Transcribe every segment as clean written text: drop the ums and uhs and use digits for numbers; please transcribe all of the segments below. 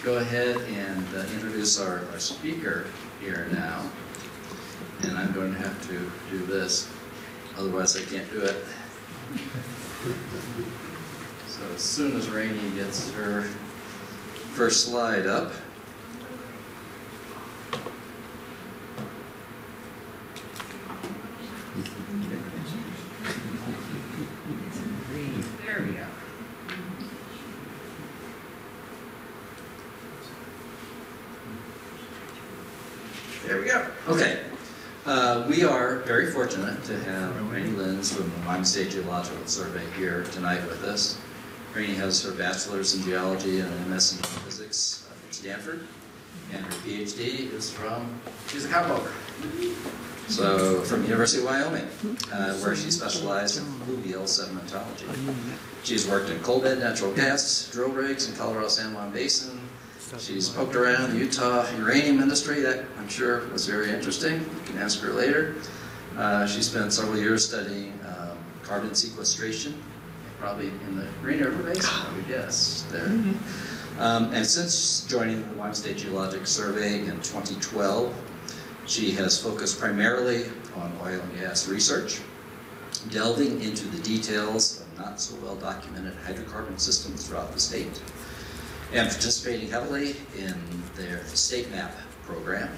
go ahead and introduce our speaker here now. And I'm going to have to do this, otherwise I can't do it. So as soon as Rainey gets her first slide up. There we go. There we go. Okay. We are very fortunate to have Rainey Lenz from the Wyoming State Geological Survey here tonight with us. Rainey has her bachelor's in geology and an MS in physics from Stanford, and her PhD is from, she's a cowboy. So, from University of Wyoming, where she specialized in fluvial sedimentology. She's worked in coal bed natural gas drill rigs in Colorado San Juan Basin. She's poked around the Utah uranium industry. That, I'm sure, was very interesting. You can ask her later. She spent several years studying carbon sequestration, probably in the Green River Basin, I would guess, there. And since joining the Wyoming State Geological Survey in 2012, she has focused primarily on oil and gas research, delving into the details of not so well documented hydrocarbon systems throughout the state, and participating heavily in their state map program.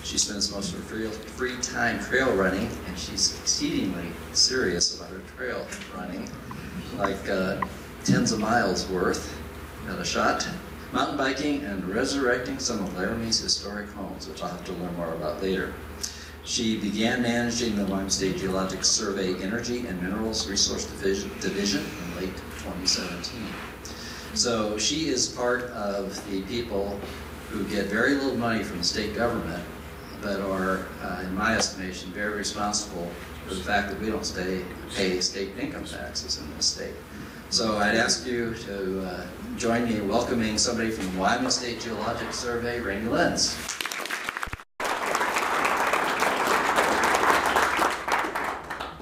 She spends most of her free time trail running, and she's exceedingly serious about her trail running, like tens of miles worth at a shot. Mountain biking and resurrecting some of Laramie's historic homes, which I'll have to learn more about later. She began managing the Wyoming State Geological Survey Energy and Minerals Resource Division in late 2017. So she is part of the people who get very little money from the state government, but are, in my estimation, very responsible for the fact that we don't pay state income taxes in this state. So I'd ask you to join me in welcoming somebody from the Wyoming State Geological Survey, Rainey Lenz.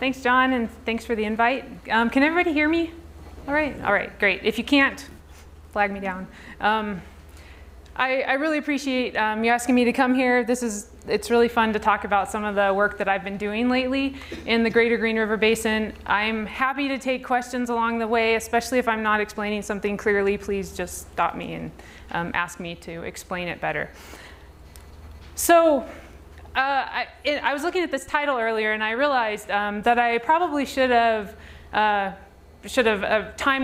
Thanks, John, and thanks for the invite. Can everybody hear me? All right, great. If you can't, flag me down. I really appreciate you asking me to come here. It's really fun to talk about some of the work that I've been doing lately in the Greater Green River Basin. I'm happy to take questions along the way, especially if I'm not explaining something clearly. Please just stop me and ask me to explain it better. So I was looking at this title earlier, and I realized that I probably should have time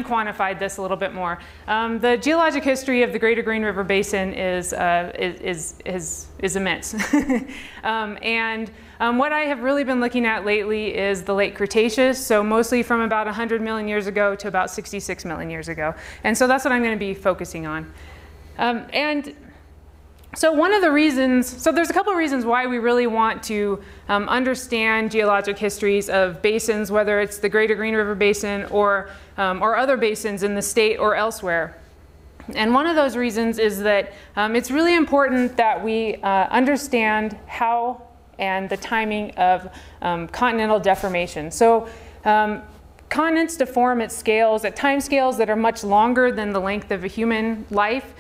quantified this a little bit more. The geologic history of the Greater Green River Basin is immense. What I have really been looking at lately is the late Cretaceous, so mostly from about 100 million years ago to about 66 million years ago. And so that's what I'm going to be focusing on. So one of the reasons, so there's a couple of reasons why we really want to understand geologic histories of basins, whether it's the Greater Green River Basin or other basins in the state or elsewhere. And one of those reasons is that it's really important that we understand how and the timing of continental deformation. So continents deform at scales, at time scales that are much longer than the length of a human life.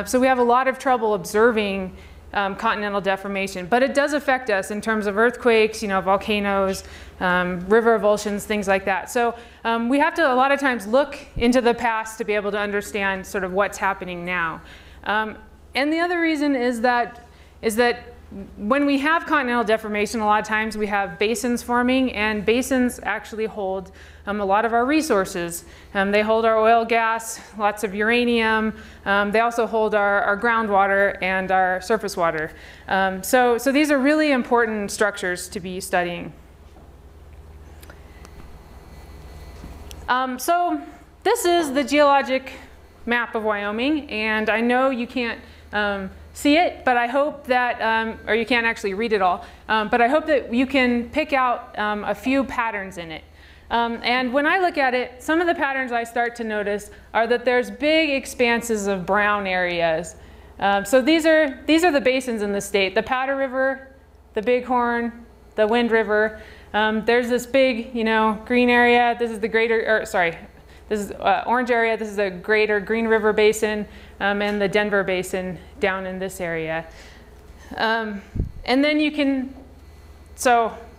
So we have a lot of trouble observing continental deformation, but it does affect us in terms of earthquakes, volcanoes, river avulsions, things like that. So we have to a lot of times look into the past to be able to understand sort of what's happening now. And the other reason is that when we have continental deformation, a lot of times we have basins forming, and basins actually hold a lot of our resources. They hold our oil, gas, lots of uranium. They also hold our groundwater and our surface water. So these are really important structures to be studying. So this is the geologic map of Wyoming, and I know you can't see it, but I hope that, or you can't actually read it all, but I hope that you can pick out a few patterns in it. And when I look at it, some of the patterns I start to notice are that there's big expanses of brown areas. So these are the basins in the state: the Powder River, the Bighorn, the Wind River. There's this big, green area. This is the This is orange area. This is the Greater Green River Basin and the Denver Basin down in this area. And then you can,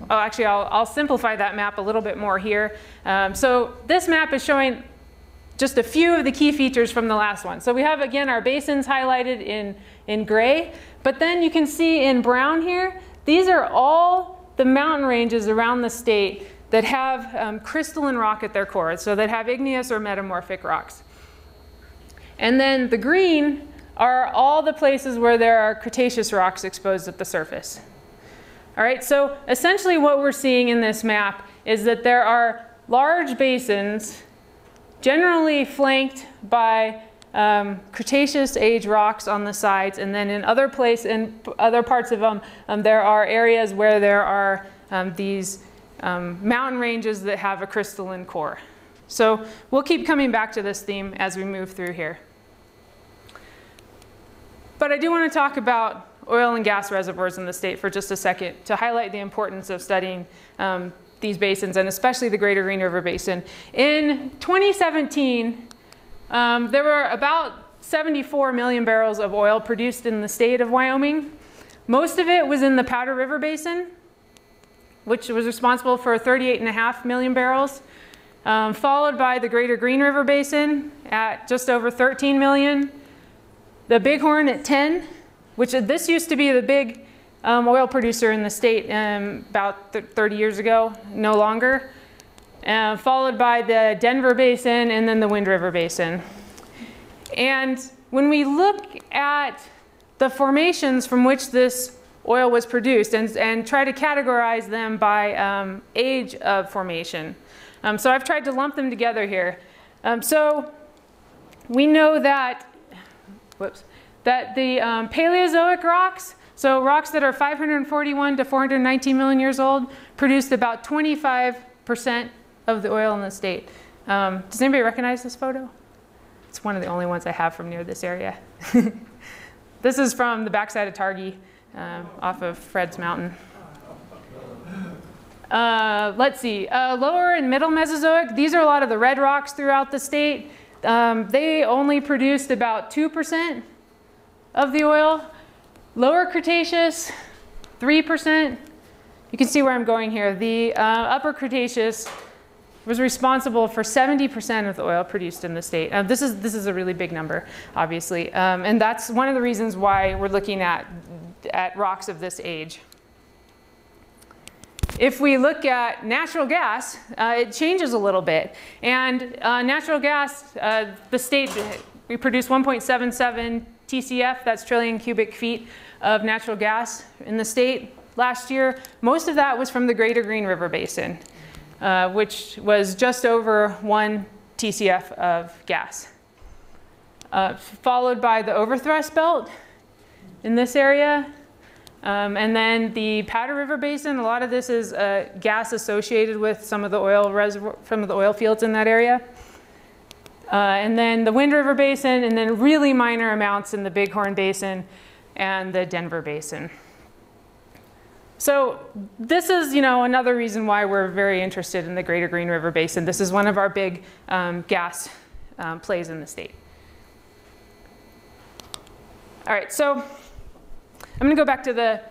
actually I'll simplify that map a little bit more here. So this map is showing just a few of the key features from the last one. So we have, again, our basins highlighted in gray, but then you can see in brown here, these are all the mountain ranges around the state that have crystalline rock at their core, so that have igneous or metamorphic rocks. And then the green are all the places where there are Cretaceous rocks exposed at the surface. All right, so essentially what we're seeing in this map is that there are large basins generally flanked by Cretaceous age rocks on the sides, and then in other parts of them, there are areas where there are these mountain ranges that have a crystalline core. So we'll keep coming back to this theme as we move through here. But I do want to talk about oil and gas reservoirs in the state for just a second to highlight the importance of studying these basins, and especially the Greater Green River Basin. In 2017, there were about 74 million barrels of oil produced in the state of Wyoming. Most of it was in the Powder River Basin, which was responsible for 38.5 million barrels, followed by the Greater Green River Basin at just over 13 million, the Bighorn at 10, which this used to be the big oil producer in the state about 30 years ago, no longer, followed by the Denver Basin and then the Wind River Basin. And when we look at the formations from which this oil was produced and try to categorize them by age of formation. So I've tried to lump them together here. So we know that, that the Paleozoic rocks, so rocks that are 541 to 419 million years old, produced about 25% of the oil in the state. Does anybody recognize this photo? It's one of the only ones I have from near this area. This is from the backside of Targhee, off of Fred's Mountain. Let's see, lower and middle Mesozoic, these are a lot of the red rocks throughout the state. They only produced about 2% of the oil. Lower Cretaceous, 3%. You can see where I'm going here. The Upper Cretaceous was responsible for 70% of the oil produced in the state. This is a really big number, obviously, and that's one of the reasons why we're looking at rocks of this age. If we look at natural gas, it changes a little bit. And natural gas, the state, we produce 1.77 TCF, that's trillion cubic feet of natural gas in the state last year. Most of that was from the Greater Green River Basin, which was just over 1 TCF of gas. Followed by the overthrust belt in this area. And then the Powder River Basin, a lot of this is gas associated with some of the oil reservoir, some of the oil fields in that area. And then the Wind River Basin, and then really minor amounts in the Bighorn Basin and the Denver Basin. So this is, another reason why we're very interested in the Greater Green River Basin. This is one of our big gas plays in the state. All right, so I'm going to go back to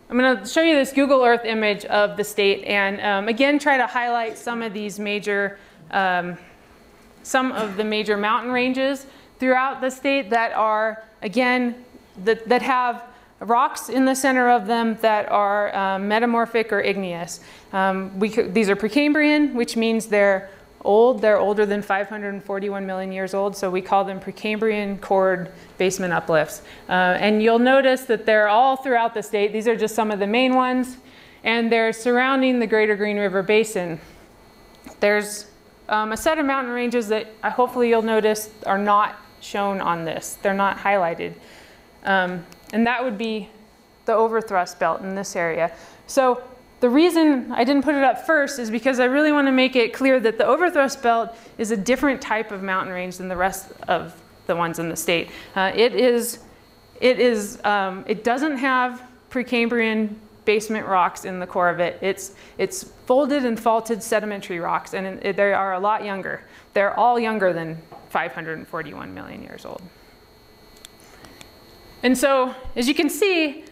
I'm going to show you this Google Earth image of the state, and again try to highlight some of these major, some of the major mountain ranges throughout the state that are, again, that have rocks in the center of them that are metamorphic or igneous. These are Precambrian, which means they're old. They're older than 541 million years old, so we call them Precambrian cored basement uplifts. And you'll notice that they're all throughout the state. These are just some of the main ones, and they're surrounding the Greater Green River Basin. There's a set of mountain ranges that hopefully you'll notice are not shown on this. They're not highlighted. And that would be the overthrust belt in this area. So the reason I didn't put it up first is because I really want to make it clear that the overthrust belt is a different type of mountain range than the rest of the ones in the state. It doesn't have Precambrian basement rocks in the core of it. It's folded and faulted sedimentary rocks, and they are a lot younger. They're all younger than 541 million years old. And so, as you can see,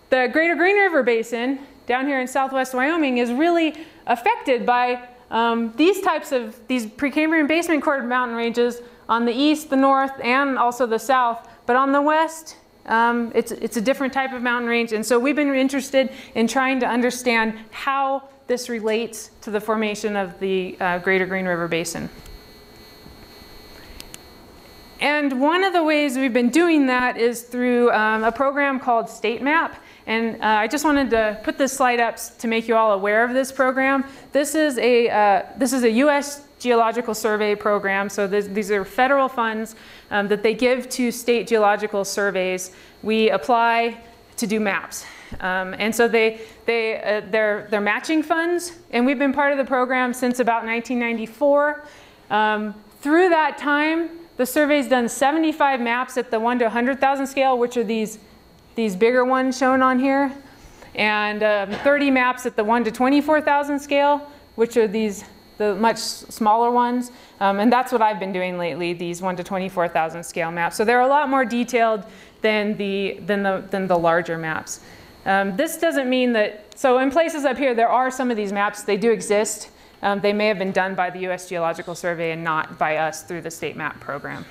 the Greater Green River Basin down here in southwest Wyoming is really affected by these Precambrian basement core mountain ranges on the east, the north, and also the south. But on the west, it's a different type of mountain range. And so we've been interested in trying to understand how this relates to the formation of the Greater Green River Basin. And one of the ways we've been doing that is through a program called State Map. And I just wanted to put this slide up to make you all aware of this program. This is a U.S. Geological Survey program. So these are federal funds that they give to state geological surveys. We apply to do maps. And so they're matching funds. And we've been part of the program since about 1994. Through that time, the survey's done 75 maps at the 1 to 100,000 scale, which are these bigger ones shown on here, and 30 maps at the 1 to 24,000 scale, which are the much smaller ones. And that's what I've been doing lately, these 1 to 24,000 scale maps. So they're a lot more detailed than the larger maps. This doesn't mean that, so in places up here, there are some of these maps, they do exist. They may have been done by the U.S. Geological Survey and not by us through the State Map program.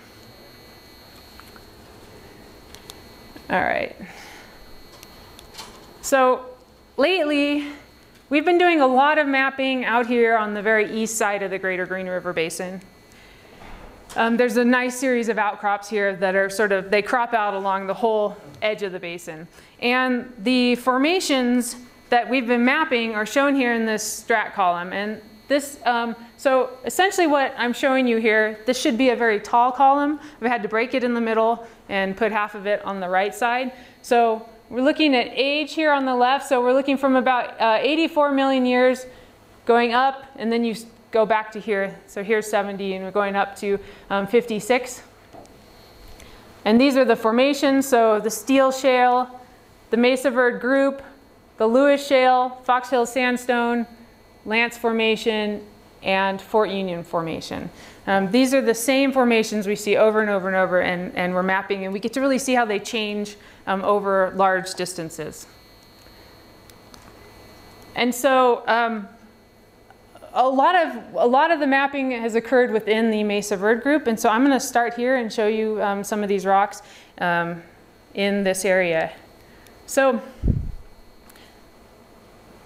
All right. So lately, we've been doing a lot of mapping out here on the very east side of the Greater Green River Basin. There's a nice series of outcrops here that are they crop out along the whole edge of the basin. And the formations that we've been mapping are shown here in this strat column. And this, so essentially what I'm showing you here, this should be a very tall column. I've had to break it in the middle and put half of it on the right side. So we're looking at age here on the left. So we're looking from about 84 million years going up, and then you go back to here. So here's 70, and we're going up to 56. And these are the formations. So the Steel Shale, the Mesa Verde Group, the Lewis Shale, Fox Hill Sandstone, Lance Formation, and Fort Union Formation. These are the same formations we see over and over and over, and we're mapping, and we get to really see how they change over large distances. And so a lot of the mapping has occurred within the Mesa Verde Group, and so I'm going to start here and show you some of these rocks in this area. So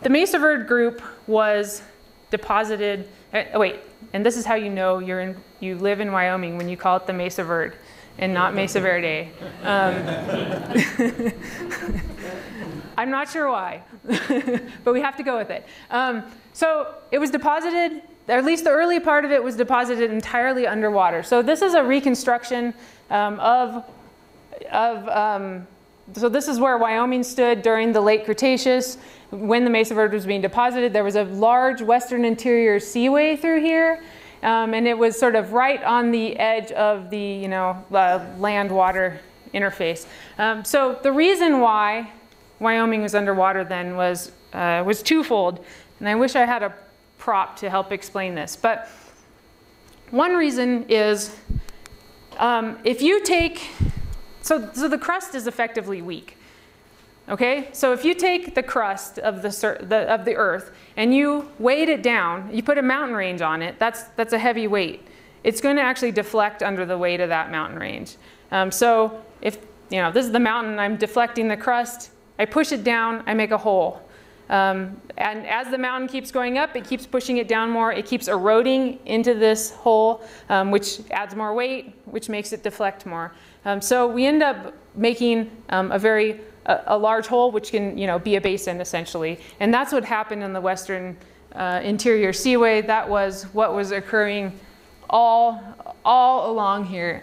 the Mesa Verde Group was deposited, and this is how you know you live in Wyoming, when you call it the Mesa Verde and not Mesa Verde. I'm not sure why, but we have to go with it. So it was deposited, or at least the early part of it was deposited entirely underwater. So this is a reconstruction so this is where Wyoming stood during the late Cretaceous. When the Mesa Verde was being deposited, there was a large western interior seaway through here. And it was sort of right on the edge of the land-water interface. So the reason why Wyoming was underwater then was twofold. And I wish I had a prop to help explain this. But one reason is if you take, so the crust is effectively weak. Okay, so if you take the crust of the Earth and you weight it down, you put a mountain range on it, that's a heavy weight. It's going to actually deflect under the weight of that mountain range. So if this is the mountain, I'm deflecting the crust, I push it down, I make a hole. And as the mountain keeps going up, it keeps pushing it down more. It keeps eroding into this hole, which adds more weight, which makes it deflect more. So we end up making a large hole, which can be a basin essentially. And that's what happened in the western interior seaway. That was what was occurring all along here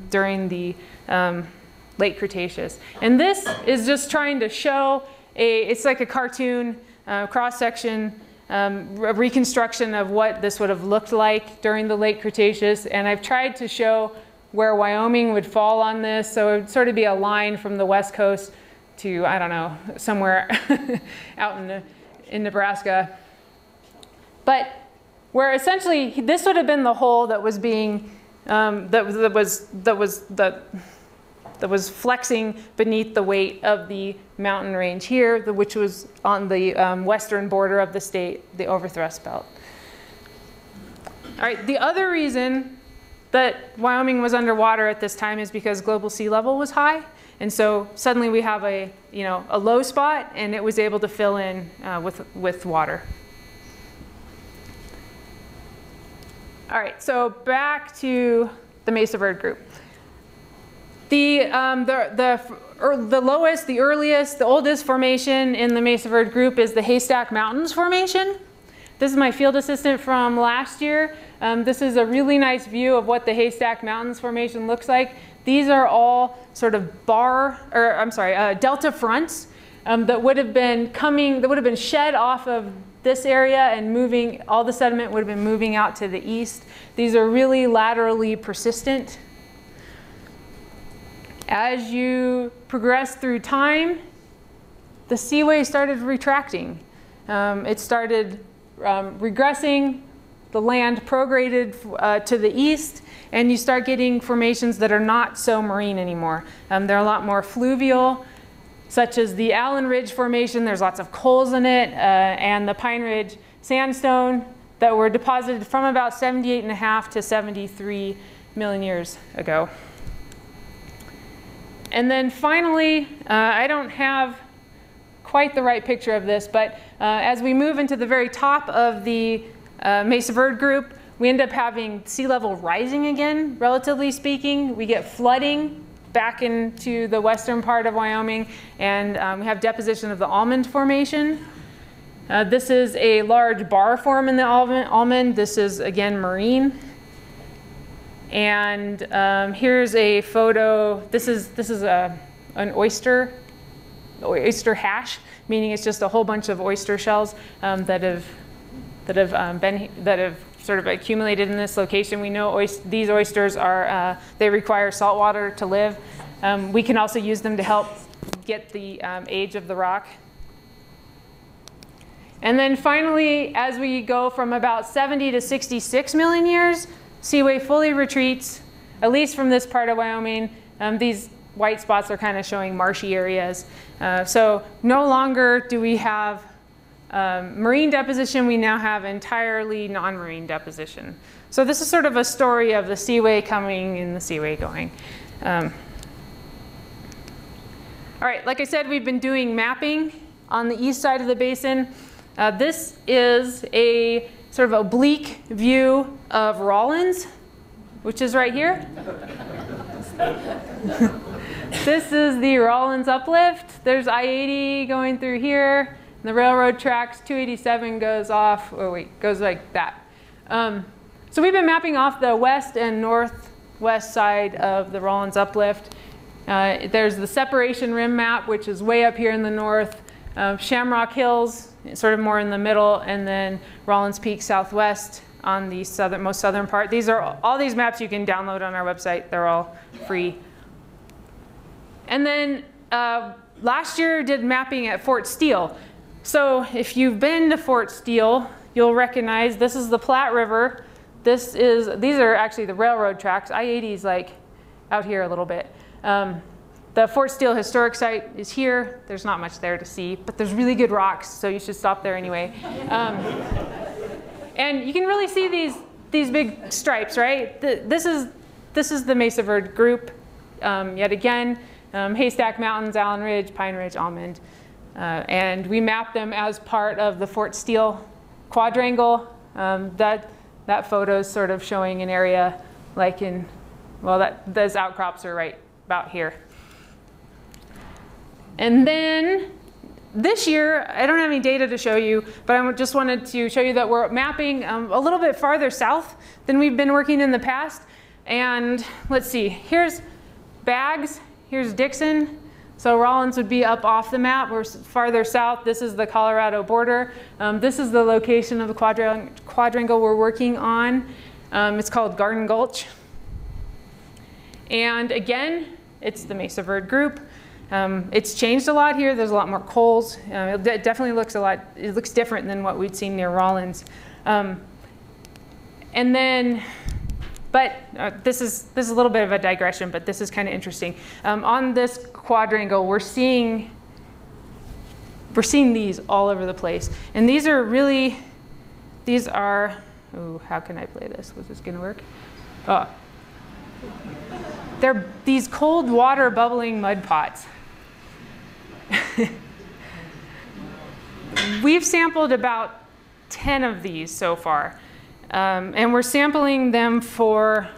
during the late Cretaceous. And this is just trying to show it's like a cartoon cross-section, a reconstruction of what this would have looked like during the late Cretaceous. And I've tried to show where Wyoming would fall on this. So it would sort of be a line from the west coast to, I don't know, somewhere out in Nebraska. But where essentially this would have been the hole that was being, that was flexing beneath the weight of the mountain range here, which was on the western border of the state, the overthrust belt. All right, the other reason that Wyoming was underwater at this time is because global sea level was high. And so suddenly we have a low spot, and it was able to fill in with water. All right, so back to the Mesa Verde group. The lowest, the earliest, the oldest formation in the Mesa Verde group is the Haystack Mountains Formation. This is my field assistant from last year. This is a really nice view of what the Haystack Mountains Formation looks like. These are all sort of delta fronts that would have been shed off of this area and moving, all the sediment would have been moving out to the east. These are really laterally persistent. As you progress through time, the seaway started retracting. It started regressing, the land prograded to the east, and you start getting formations that are not so marine anymore. They're a lot more fluvial, such as the Allen Ridge Formation. There's lots of coals in it, and the Pine Ridge Sandstone that were deposited from about 78.5 to 73 million years ago. And then finally, I don't have quite the right picture of this, but as we move into the very top of the Mesa Verde group, we end up having sea level rising again, relatively speaking. We get flooding back into the western part of Wyoming, and we have deposition of the Almond Formation. This is a large bar form in the almond. This is, again, marine. And here's a photo. This is an oyster hash, meaning it's just a whole bunch of oyster shells that have sort of accumulated in this location. We know these oysters they require salt water to live. We can also use them to help get the age of the rock. And then finally, as we go from about 70 to 66 million years, seaway fully retreats, at least from this part of Wyoming. These white spots are kind of showing marshy areas. So no longer do we have marine deposition, we now have entirely non-marine deposition. So this is sort of a story of the seaway coming and the seaway going. All right, like I said, we've been doing mapping on the east side of the basin. This is a sort of oblique view of Rawlins, which is right here. This is the Rawlins uplift. There's I-80 going through here. The railroad tracks, 287 goes off, goes like that. So we've been mapping off the west and northwest side of the Rawlins uplift. There's the separation rim map, which is way up here in the north. Shamrock Hills, sort of more in the middle, and then Rawlins Peak southwest on the most southern part. These are all these maps you can download on our website. They're all free. And then last year did mapping at Fort Steele. So if you've been to Fort Steele, you'll recognize this is the Platte River. These are actually the railroad tracks. I-80 is like out here a little bit. The Fort Steele Historic Site is here. There's not much there to see, but there's really good rocks, so you should stop there anyway. And you can really see these big stripes, right? This is the Mesa Verde group. Yet again, Haystack Mountains, Allen Ridge, Pine Ridge, Almond. And we mapped them as part of the Fort Steele quadrangle. That photo is sort of showing an area like in, well, those outcrops are right about here. And then this year, I don't have any data to show you, but I just wanted to show you that we're mapping a little bit farther south than we've been working in the past. And let's see, here's Baggs, here's Dixon. So Rawlins would be up off the map. We're farther south. This is the Colorado border. This is the location of the quadrangle we're working on. It's called Garden Gulch. And again, it's the Mesa Verde group. It's changed a lot here. There's a lot more coals. It definitely looks it looks different than what we'd seen near Rawlins. And then, but this is a little bit of a digression, but this is kind of interesting. On this quadrangle, we're seeing these all over the place. And these are, oh, how can I play this? Was this gonna work? Oh. They're these cold water bubbling mud pots. We've sampled about 10 of these so far. And we're sampling them for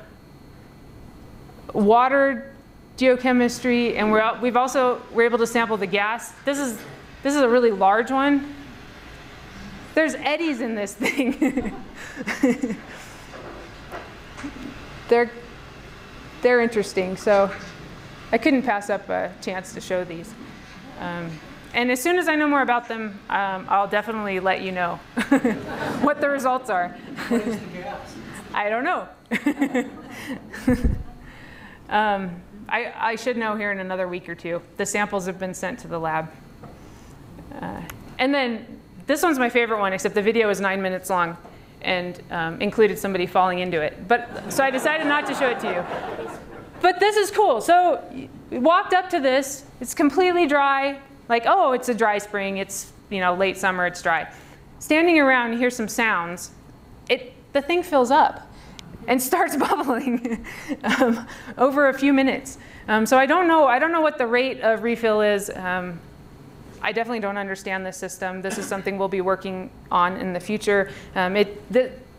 water geochemistry, and we're able to sample the gas. This is a really large one. There's eddies in this thing. They're interesting, so I couldn't pass up a chance to show these. And as soon as I know more about them, I'll definitely let you know what the results are. What is the gas? I don't know. I should know here in another week or two. The samples have been sent to the lab. And then this one's my favorite one, except the video is 9 minutes long and included somebody falling into it. So I decided not to show it to you. But this is cool. So we walked up to this. It's completely dry. Like, oh, it's a dry spring. It's late summer. It's dry. Standing around, you hear some sounds. The thing fills up and starts bubbling over a few minutes. So I don't know what the rate of refill is. I definitely don't understand this system. This is something we'll be working on in the future.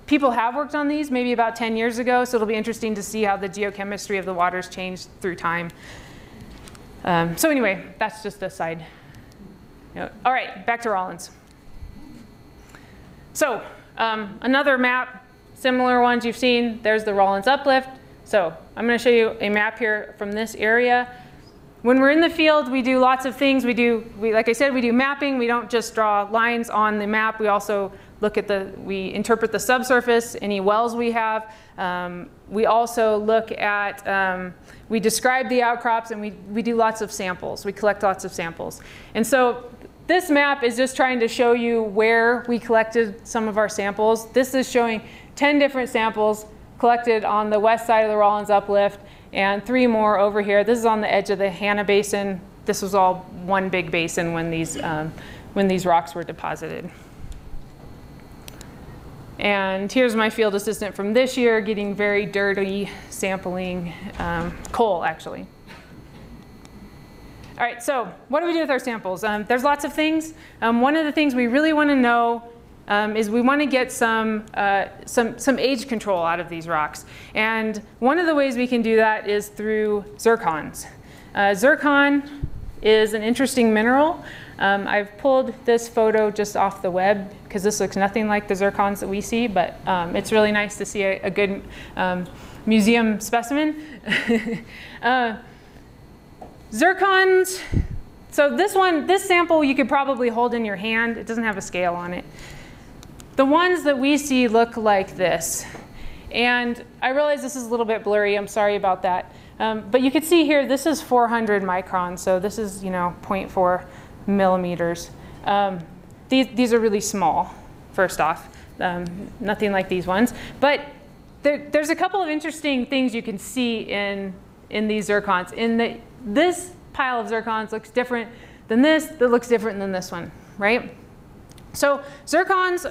People have worked on these maybe about 10 years ago, so it'll be interesting to see how the geochemistry of the waters changed through time. So anyway, that's just a side note. All right, back to Rawlins. So another map, similar ones you've seen. There's the Rawlins uplift. So I'm going to show you a map here from this area. When we're in the field, we do lots of things. Like I said, we do mapping. We don't just draw lines on the map. We also we interpret the subsurface, any wells we have. We also look at, we describe the outcrops, and we do lots of samples. We collect lots of samples. And so this map is just trying to show you where we collected some of our samples. This is showing 10 different samples collected on the west side of the Rawlins uplift, and 3 more over here. This is on the edge of the Hanna Basin. This was all one big basin when these rocks were deposited. And here's my field assistant from this year getting very dirty sampling coal, actually. All right, so what do we do with our samples? There's lots of things. One of the things we really want to know is we want to get some age control out of these rocks. And one of the ways we can do that is through zircons. Zircon is an interesting mineral. I've pulled this photo just off the web because this looks nothing like the zircons that we see, but it's really nice to see a good museum specimen. Zircons, so this sample you could probably hold in your hand. It doesn't have a scale on it. The ones that we see look like this. And I realize this is a little bit blurry. I'm sorry about that. But you can see here, this is 400 microns. So this is 0.4 millimeters. These are really small, first off. Nothing like these ones. But there's a couple of interesting things you can see in these zircons. This pile of zircons looks different than this, that looks different than this one, right? So zircons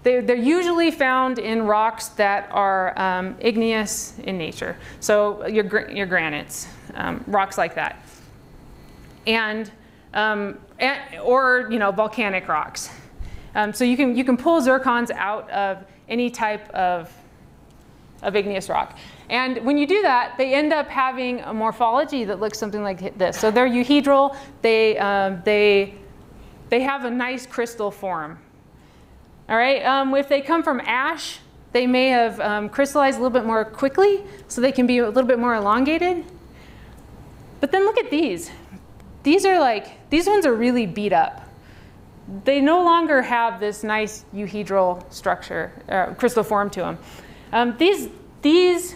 they're usually found in rocks that are igneous in nature. So your granites, rocks like that. And or volcanic rocks. So you can pull zircons out of any type of igneous rock. And when you do that, they end up having a morphology that looks something like this. So they're euhedral. They have a nice crystal form. All right. If they come from ash, they may have crystallized a little bit more quickly, so they can be a little bit more elongated. But then look at these. These ones are really beat up. They no longer have this nice euhedral structure, crystal form to them. These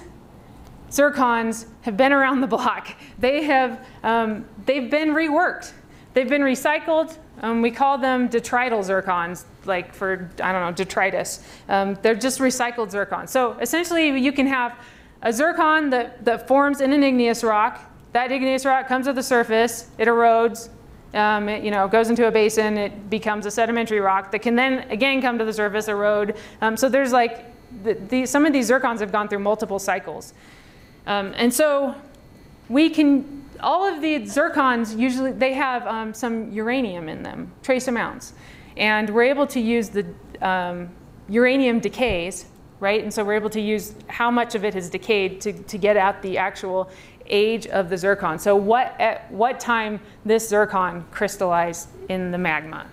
zircons have been around the block. They've been reworked. They've been recycled. We call them detrital zircons, like for, I don't know, detritus. They're just recycled zircons. So essentially, you can have a zircon that forms in an igneous rock. That igneous rock comes to the surface, it erodes, it goes into a basin, it becomes a sedimentary rock that can then again come to the surface, erode. So there's like, some of these zircons have gone through multiple cycles. And so we can, all of the zircons, usually they have some uranium in them, trace amounts. And we're able to use the uranium decays, right? And so we're able to use how much of it has decayed to get at the actual age of the zircon. So at what time this zircon crystallized in the magma.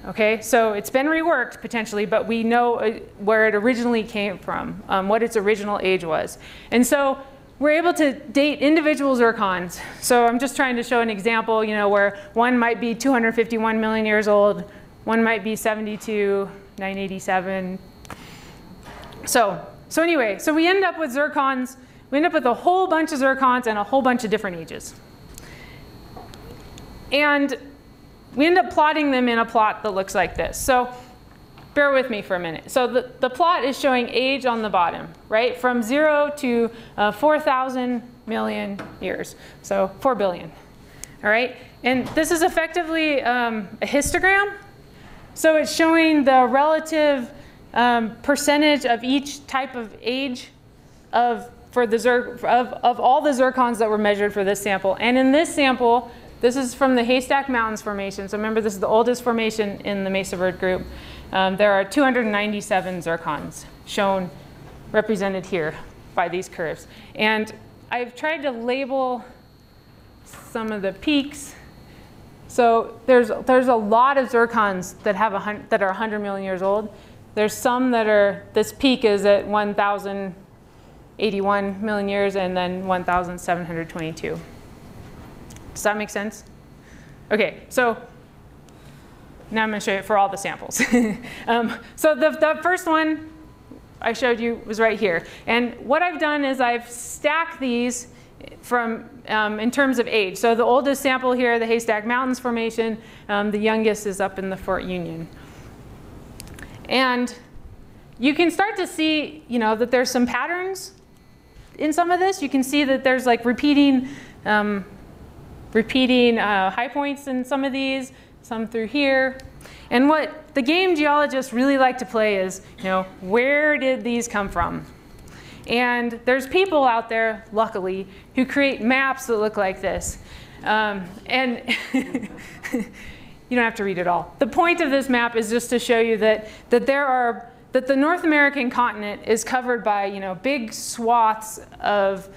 Okay, so it's been reworked potentially, but we know where it originally came from, what its original age was. And so we're able to date individual zircons. So I'm just trying to show an example, where one might be 251 million years old, one might be 72, 987. So anyway, so we end up with zircons. We end up with a whole bunch of zircons and a whole bunch of different ages. And we end up plotting them in a plot that looks like this. So bear with me for a minute. So the plot is showing age on the bottom, right? From 0 to 4,000 million years. So 4 billion, all right? And this is effectively a histogram. So it's showing the relative percentage of each type of age of all the zircons that were measured for this sample. And in this sample, this is from the Haystack Mountains Formation. So remember, this is the oldest formation in the Mesa Verde group. There are 297 zircons shown, represented here by these curves. And I've tried to label some of the peaks. So there's a lot of zircons that are 100 million years old. There's some that are, this peak is at 1,081 million years and then 1,722. Does that make sense? Okay, so now I'm going to show you for all the samples. So the first one I showed you was right here. And what I've done is I've stacked these from in terms of age. So the oldest sample here, the Haystack Mountains Formation, the youngest is up in the Fort Union. And you can start to see, that there's some patterns in some of this. You can see that there's like repeating high points in some of these, some through here. And what the game geologists really like to play is, where did these come from? And there's people out there, luckily, who create maps that look like this. And you don't have to read it all. The point of this map is just to show you that the North American continent is covered by big swaths of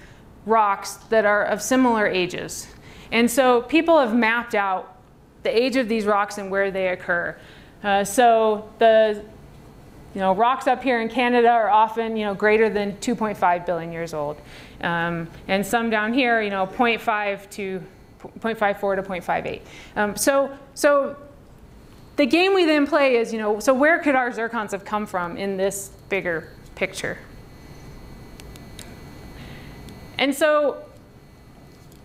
rocks that are of similar ages. And so people have mapped out the age of these rocks and where they occur. So the rocks up here in Canada are often greater than 2.5 billion years old. And some down here, 0.54 to 0.58. So the game we then play is, so where could our zircons have come from in this bigger picture? And so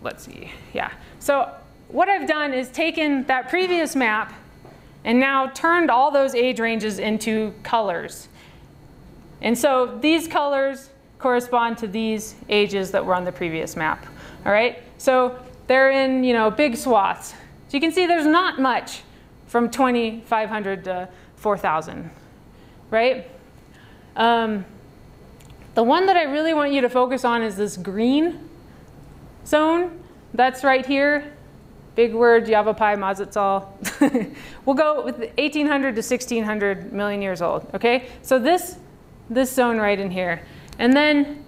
let's see, yeah. So what I've done is taken that previous map and now turned all those age ranges into colors. And so these colors correspond to these ages that were on the previous map, all right? So they're in, big swaths. So you can see there's not much from 2,500 to 4,000, right? The one that I really want you to focus on is this green zone. That's right here. Big word, Yavapai, Mazatzal. We'll go with 1,800 to 1,600 million years old, okay? So this zone right in here. And then,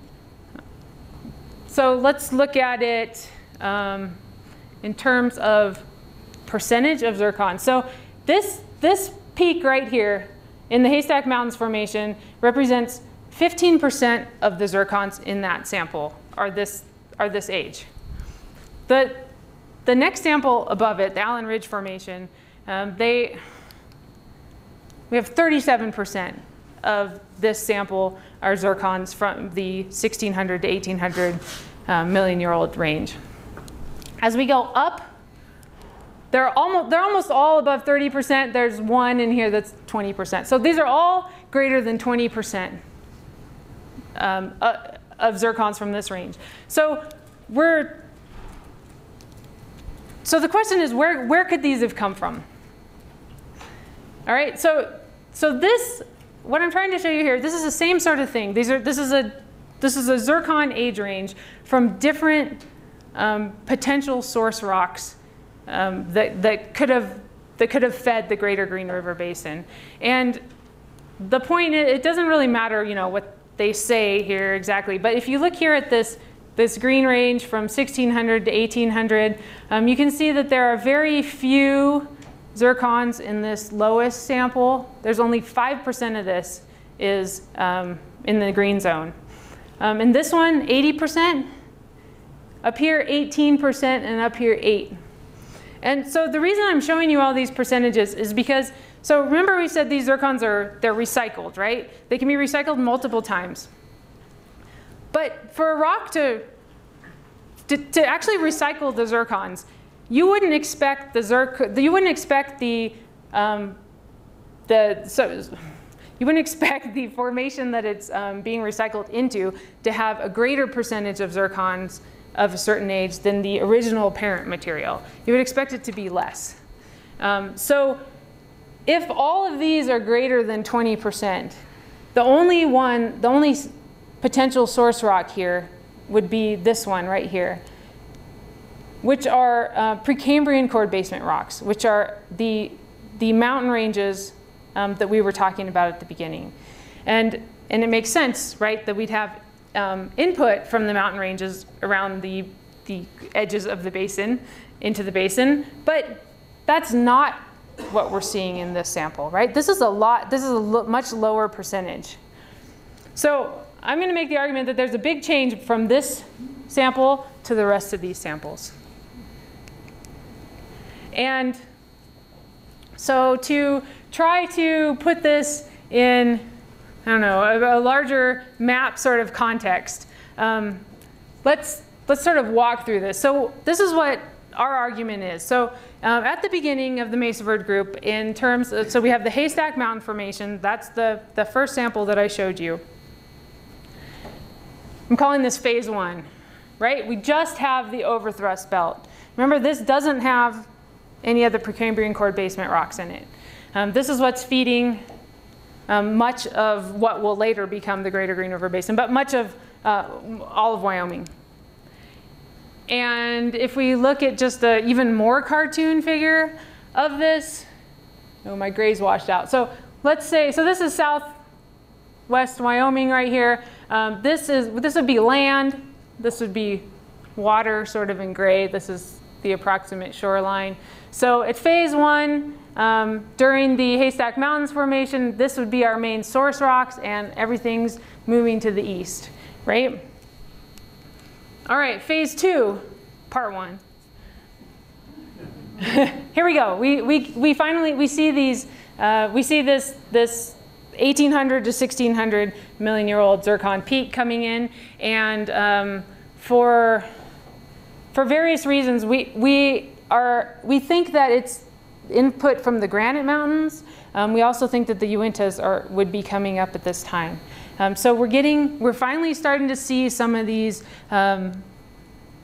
so let's look at it in terms of percentage of zircon. So this peak right here in the Haystack Mountains Formation represents 15% of the zircons in that sample are this age. The next sample above it, the Allen Ridge Formation, we have 37% of this sample are zircons from the 1600 to 1800 million-year-old range. As we go up, they're almost all above 30%. There's one in here that's 20%. So these are all greater than 20% of zircons from this range. So the question is, where could these have come from? All right, so this, what I'm trying to show you here, this is the same sort of thing. This is a zircon age range from different potential source rocks that could have fed the Greater Green River Basin. And the point is, it doesn't really matter, what they say here exactly. But if you look here at this green range from 1600 to 1800, you can see that there are very few zircons in this lowest sample. There's only 5% of this is in the green zone. In this one, 80%. Up here, 18%, and up here, 8%. And so the reason I'm showing you all these percentages is because, so remember we said these zircons they're recycled, right? They can be recycled multiple times. But for a rock to actually recycle the zircons, you wouldn't expect the formation that it's being recycled into to have a greater percentage of zircons of a certain age than the original parent material. You would expect it to be less. So if all of these are greater than 20%, the only potential source rock here would be this one right here, which are Precambrian cord basement rocks, which are the mountain ranges that we were talking about at the beginning. And it makes sense, right, that we'd have input from the mountain ranges around the edges of the basin into the basin, but that's not what we're seeing in this sample, right? This is a much lower percentage. So I'm going to make the argument that there's a big change from this sample to the rest of these samples. And so to try to put this in, I don't know, a larger map sort of context, let's sort of walk through this. So this is what our argument is. So at the beginning of the Mesa Verde group, in terms of, so we have the Haystack Mountain Formation. That's the first sample that I showed you. I'm calling this phase 1, right? We just have the overthrust belt. Remember, this doesn't have any of the Precambrian cord basement rocks in it. This is what's feeding much of what will later become the Greater Green River Basin, but much of all of Wyoming. And if we look at just an even more cartoon figure of this, oh, my gray's washed out. So let's say, so this is southwest Wyoming right here. This would be land. This would be water, sort of in gray. This is the approximate shoreline. So at phase 1, during the Haystack Mountains Formation, this would be our main source rocks, and everything's moving to the east, right? All right, phase 2, part 1. Here we go. We finally see these. We see this 1800 to 1600 million-year-old zircon peak coming in, and for various reasons, we think that it's input from the granite mountains. We also think that the Uintas would be coming up at this time. So we're finally starting to see some of these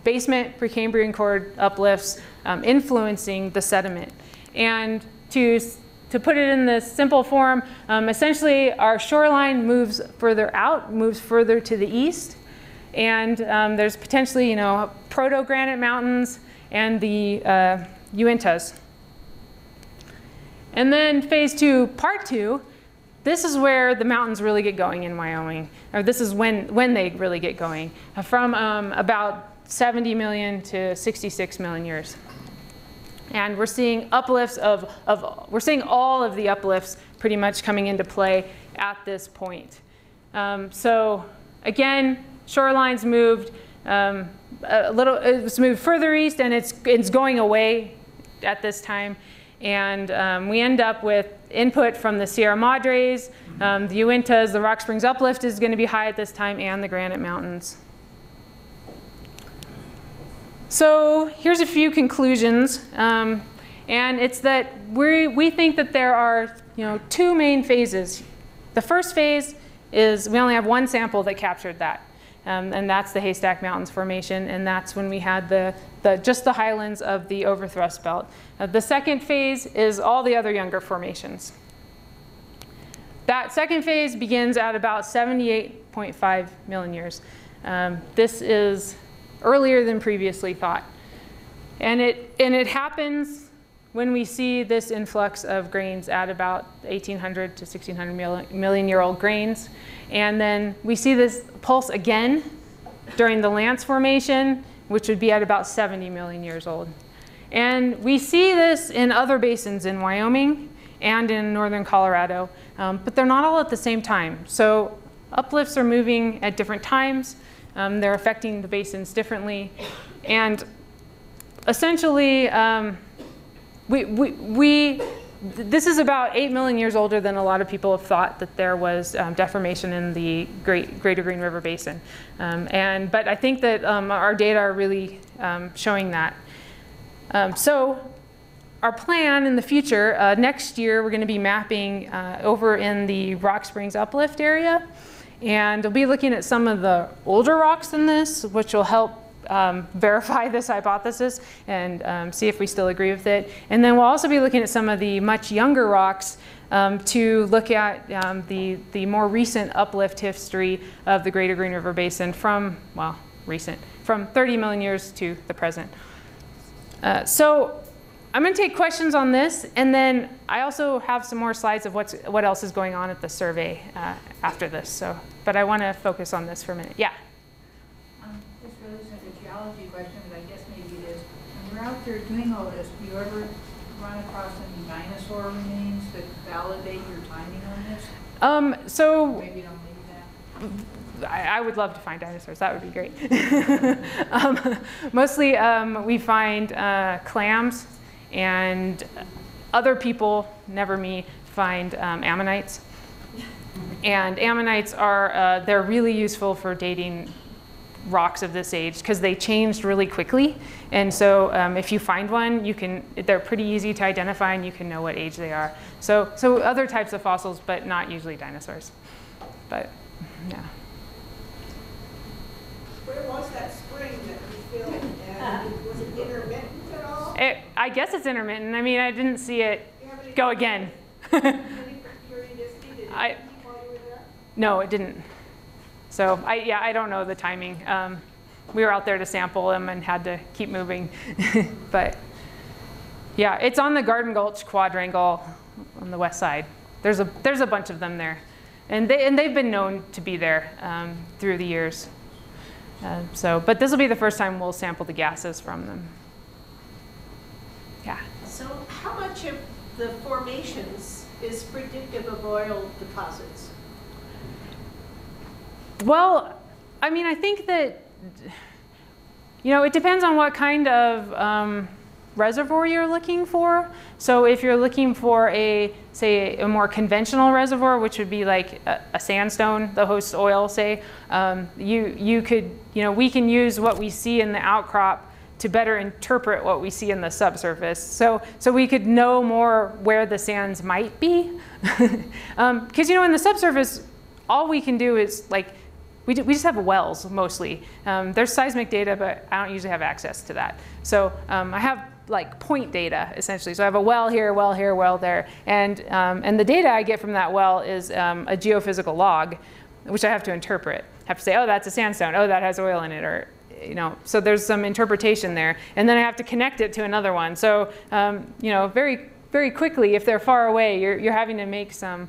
basement Precambrian cord uplifts influencing the sediment. And to put it in this simple form, essentially our shoreline moves further out, moves further to the east, and there's potentially, proto-granite mountains and the Uintas. And then phase 2, part 2, this is where the mountains really get going in Wyoming, or this is when they really get going, from about 70 million to 66 million years. And we're seeing uplifts we're seeing all of the uplifts pretty much coming into play at this point. So again, shoreline's moved it's moved further east, and it's going away at this time. And we end up with input from the Sierra Madres, the Uintas, the Rock Springs Uplift is going to be high at this time, and the Granite Mountains. So here's a few conclusions. And it's that we think that there are two main phases. The first phase is we only have one sample that captured that. And that's the Haystack Mountains Formation, and that's when we had just the highlands of the overthrust belt. The second phase is all the other younger formations. That second phase begins at about 78.5 million years. This is earlier than previously thought. And it happens when we see this influx of grains at about 1,800 to 1,600 million-year-old grains. And then we see this pulse again during the Lance Formation, which would be at about 70 million years old. And we see this in other basins in Wyoming and in northern Colorado, but they're not all at the same time. So uplifts are moving at different times. They're affecting the basins differently. And essentially, this is about 8 million years older than a lot of people have thought that there was deformation in the Greater Green River Basin. But I think that our data are really showing that. So our plan in the future, next year we're going to be mapping over in the Rock Springs Uplift area. And we'll be looking at some of the older rocks in this, which will help verify this hypothesis and see if we still agree with it. And then we'll also be looking at some of the much younger rocks to look at the more recent uplift history of the Greater Green River Basin from 30 million years to the present. So I'm going to take questions on this, and then I also have some more slides of what else is going on at the survey after this. But I want to focus on this for a minute. Yeah? This really isn't a geology question, but I guess maybe it is. When we're out there doing all this, do you ever run across any dinosaur remains that validate your timing on this? So maybe don't leave that. I would love to find dinosaurs. That would be great. Mostly we find clams, and other people, never me, find ammonites. And ammonites are they're really useful for dating rocks of this age because they changed really quickly. And so if you find one, they're pretty easy to identify, and you can know what age they are. So other types of fossils, but not usually dinosaurs. But yeah. Where was that spring that we filmed, and was it intermittent at all? I guess it's intermittent. I mean, I didn't see it go again. Any curiosity? Did it keep while you were there? No, it didn't. So I don't know the timing. We were out there to sample them and had to keep moving. But yeah, it's on the Garden Gulch quadrangle on the west side. There's a bunch of them there, and they've been known to be there through the years. But this will be the first time we'll sample the gases from them. Yeah. So how much of the formations is predictive of oil deposits? Well, I mean, I think that, it depends on what kind of reservoir you're looking for. So if you're looking for say a more conventional reservoir, which would be like a sandstone, the host oil, say, we can use what we see in the outcrop to better interpret what we see in the subsurface. So we could know more where the sands might be. Because in the subsurface, all we can do is we just have wells mostly. There's seismic data, but I don't usually have access to that. So I have point data essentially. So I have a well here, well there, and the data I get from that well is a geophysical log, which I have to interpret. I have to say, oh, that's a sandstone. Oh, that has oil in it, or So there's some interpretation there, and then I have to connect it to another one. So very very quickly, if they're far away, you're having to make some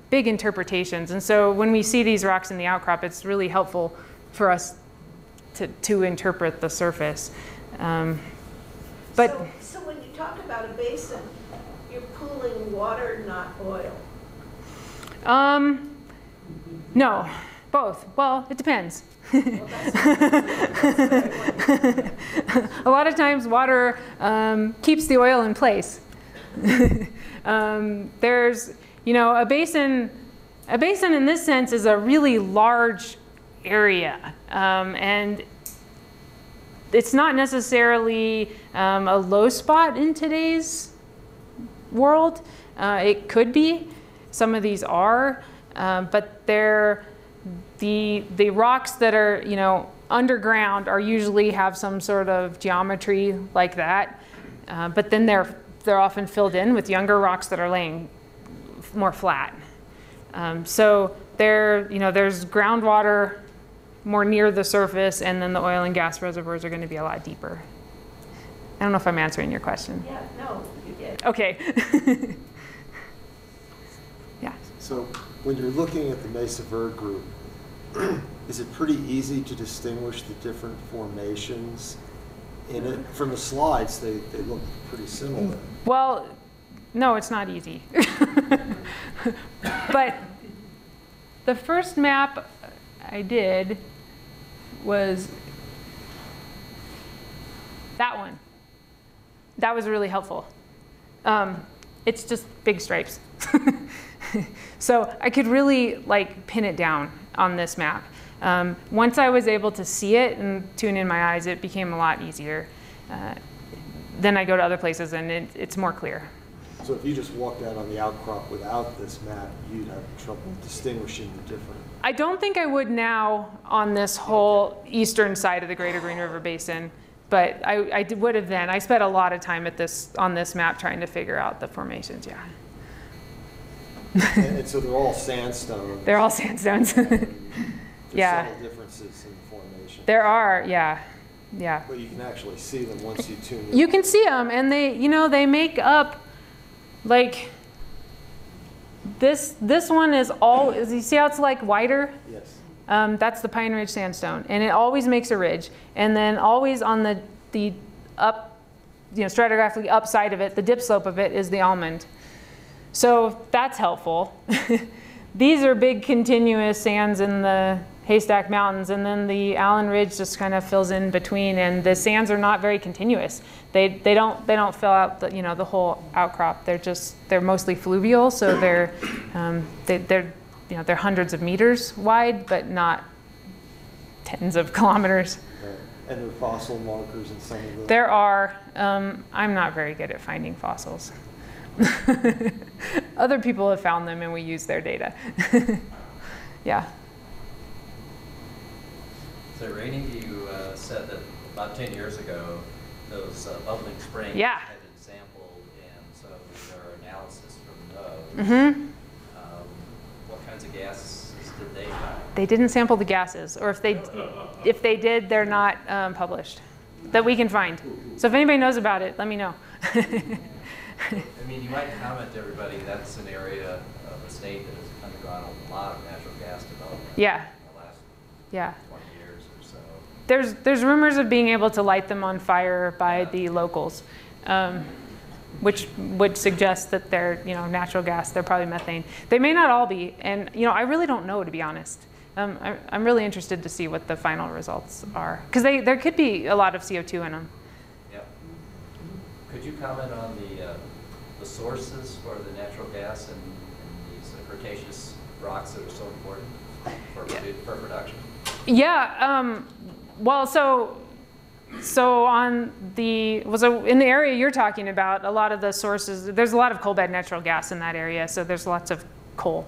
big interpretations. And so when we see these rocks in the outcrop, it's really helpful for us to interpret the surface. So when you talk about a basin, you're pooling water, not oil. No, both. Well, it depends. Well, a lot of times water keeps the oil in place. There's, a basin in this sense is a really large area. And it's not necessarily a low spot in today's world. It could be. Some of these are. But they're the rocks that are, underground are usually have some sort of geometry like that. But then they're often filled in with younger rocks that are laying more flat. So there's groundwater more near the surface, and then the oil and gas reservoirs are going to be a lot deeper. I don't know if I'm answering your question. Yeah, no, you did. Okay. Yeah. So when you're looking at the Mesa Verde group, is it pretty easy to distinguish the different formations in it? From the slides, they look pretty similar. Well, no, it's not easy. But the first map I did was that one. That was really helpful. It's just big stripes. So I could really pin it down on this map. Once I was able to see it and tune in my eyes, it became a lot easier. Then I go to other places and it's more clear. So if you just walked out on the outcrop without this map, you'd have trouble distinguishing the different. I don't think I would now on this whole eastern side of the Greater Green River Basin, but I would have then. I spent a lot of time on this map trying to figure out the formations, yeah. And so they're all sandstones. They're all sandstones. There's Yeah. subtle differences in the formation. There are, yeah. Yeah. But you can actually see them once you tune in. You can see them, and they make up, this one is all, you see how it's wider? Yes. That's the Pine Ridge sandstone, and it always makes a ridge. And then always on the up, stratigraphically upside of it, the dip slope of it is the almond. So that's helpful. These are big continuous sands in the Haystack Mountains, and then the Allen Ridge just kind of fills in between, and the sands are not very continuous. They don't fill out the whole outcrop. They're mostly fluvial, so they're hundreds of meters wide, but not tens of kilometers. Right. And there are fossil markers in some of them. There are. I'm not very good at finding fossils. Other people have found them, and we use their data. Yeah. So Rainey, you said that about 10 years ago, those bubbling springs Yeah. had been sampled, and so there are analysis from those. Mm-hmm. What kinds of gases did they find? They didn't sample the gases, or if they did, they're not published that we can find. So if anybody knows about it, let me know. I mean, you might comment to everybody, that's an area of the state that has undergone a lot of natural gas development Yeah. in the last Yeah. 20 years or so. There's rumors of being able to light them on fire by the locals, which would suggest that they're natural gas. They're probably methane. They may not all be, and I really don't know, to be honest. I'm really interested to see what the final results are, because there could be a lot of CO2 in them. Yep. Could you comment on the sources for the natural gas and these Cretaceous rocks that are so important for production? Yeah. Well, so in the area you're talking about, a lot of the sources, there's a lot of coal bed natural gas in that area, so there's lots of coal.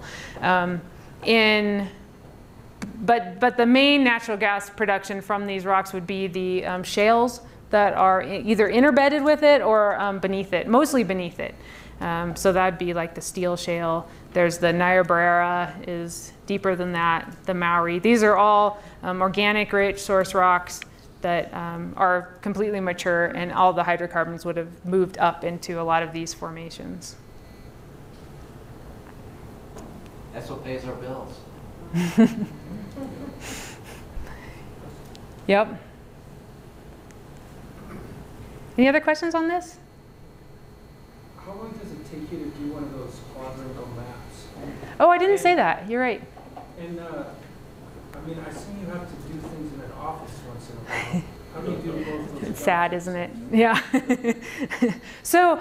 But the main natural gas production from these rocks would be the shales that are either interbedded with it or beneath it, mostly beneath it. So that'd be like the Steel Shale. There's the Niobrara is deeper than that, the Mowry. These are all organic rich source rocks that are completely mature, and all the hydrocarbons would have moved up into a lot of these formations. That's what pays our bills. Yep. Any other questions on this? How long does it take you to do one of those quadrangle maps? Oh, I didn't say that. You're right. And I mean, I see you have to do things in an office once in a while. How do you do both those? It's sad, isn't it? Yeah. So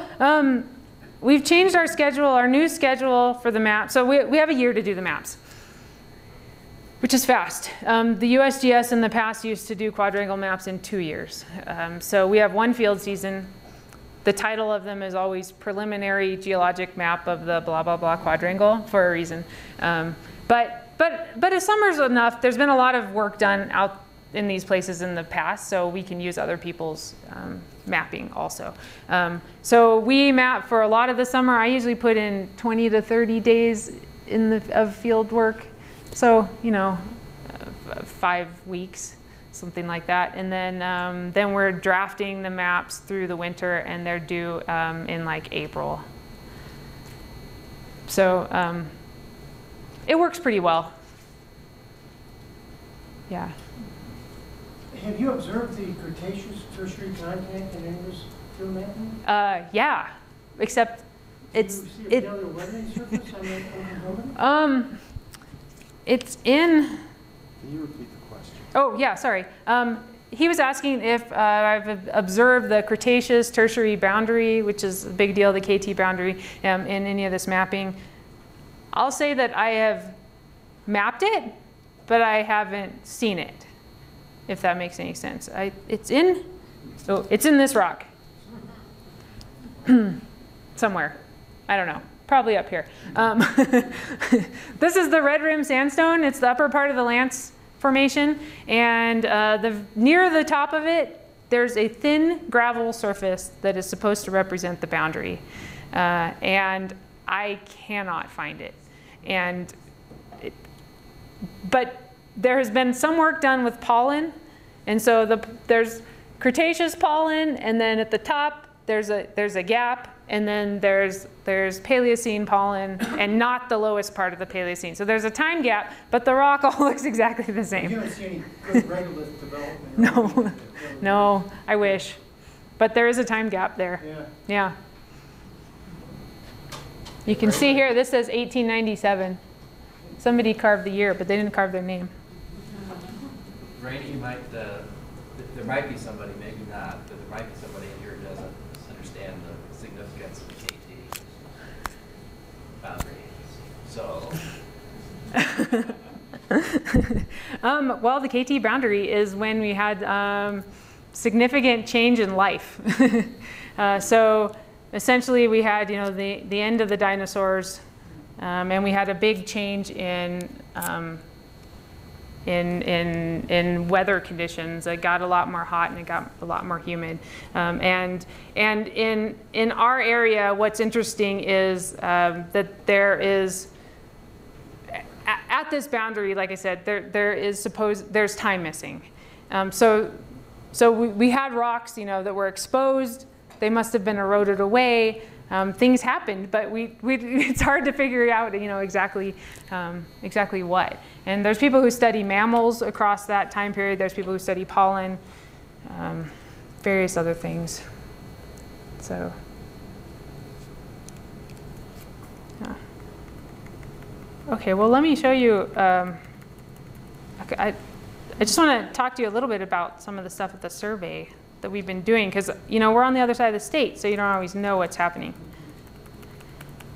we've changed our schedule, our new schedule for the map. So we have a year to do the maps, which is fast. The USGS in the past used to do quadrangle maps in 2 years. So we have one field season. The title of them is always Preliminary Geologic Map of the blah, blah, blah quadrangle for a reason. But a summer's enough. There's been a lot of work done out in these places in the past, so we can use other people's mapping also. So we map for a lot of the summer. I usually put in 20 to 30 days of field work. So, you know, 5 weeks, something like that. And then we're drafting the maps through the winter, and they're due in like April. So it works pretty well. Yeah. Have you observed the Cretaceous tertiary contact in any of this field mapping? Yeah, except it's Do you see a paleoweathering surface on that component? It's in. Can you repeat the question? Oh yeah, sorry. He was asking if I've observed the Cretaceous tertiary boundary, which is a big deal, the KT boundary, in any of this mapping. I'll say that I have mapped it, but I haven't seen it, if that makes any sense. It's in this rock. Somewhere. I don't know. Probably up here. This is the red rim sandstone. It's the upper part of the Lance Formation. And near the top of it, there's a thin gravel surface that is supposed to represent the boundary. And I cannot find it. But there has been some work done with pollen. And so there's Cretaceous pollen, and then at the top, there's a gap. And then there's Paleocene pollen, and not the lowest part of the Paleocene. So there's a time gap, but the rock all looks exactly the same. You don't see any good regolith development? No, I wish. But there is a time gap there. Yeah. You can see here, this says 1897. Somebody carved the year, but they didn't carve their name. Rainey, there might be somebody, maybe not, but there might be somebody in here who doesn't understand the significance of the KT boundary. So. Well, the KT boundary is when we had significant change in life. So essentially, we had the end of the dinosaurs, and we had a big change in weather conditions. It got a lot more hot and it got a lot more humid. And in our area, what's interesting is that there is, at this boundary, like I said, there's time missing. So we had rocks, that were exposed. They must have been eroded away. Things happened, but it's hard to figure out, exactly what. And there's people who study mammals across that time period. There's people who study pollen, various other things. So, yeah. Okay, well, let me show you. I just want to talk to you a little bit about some of the stuff at the survey that we've been doing, because we're on the other side of the state, so you don't always know what's happening.